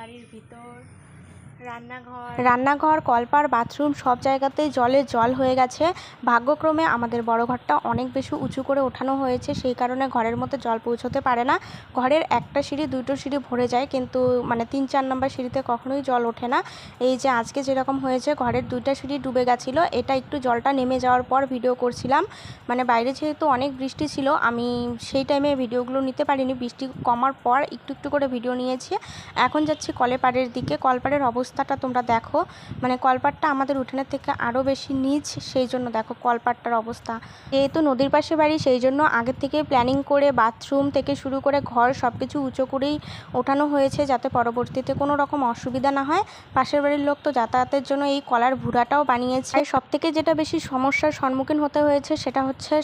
বাড়ির ভিতর রান্নাঘর, কলপার, বাথরুম সব জায়গাতেই জল হয়ে গেছে। ভাগ্যক্রমে আমাদের বড় ঘরটা অনেক বেশি উঁচু করে ওঠানো হয়েছে, সেই কারণে ঘরের মধ্যে জল পৌঁছতে পারে না। ঘরের একটা সিঁড়ি, দুটো সিঁড়ি ভরে যায়, কিন্তু মানে 3-4 নম্বর সিঁড়িতে কখনোই জল ওঠে না। এই যে আজকে যেরকম হয়েছে, ঘরের 2টা সিঁড়ি ডুবে গেছিলো। এটা একটু জলটা নেমে যাওয়ার পর ভিডিও করছিলাম, মানে বাইরে যেহেতু অনেক বৃষ্টি ছিল, আমি সেই টাইমে ভিডিওগুলো নিতে পারিনি। বৃষ্টি কমার পর একটু একটু করে ভিডিও নিয়েছি। এখন যাচ্ছি কলপাড়ের দিকে। কলপাড়ের অবস্থাটা তোমরা দেখো, মানে কলপাড়টা আমাদের উঠানের থেকে আরও বেশি নিচ, সেই জন্য দেখো কলপাড়টার অবস্থা। যেহেতু নদীর পাশে বাড়ি, সেই জন্য আগের থেকে প্ল্যানিং করে বাথরুম থেকে শুরু করে ঘর সব কিছু উঁচু করেই ওঠানো হয়েছে, যাতে পরবর্তীতে কোনো রকম অসুবিধা না হয়। পাশের বাড়ির লোক তো যাতায়াতের জন্য এই কলার ভুরাটাও বানিয়েছে। সব থেকে যেটা বেশি সমস্যার সম্মুখীন হতে হয়েছে সেটা হচ্ছে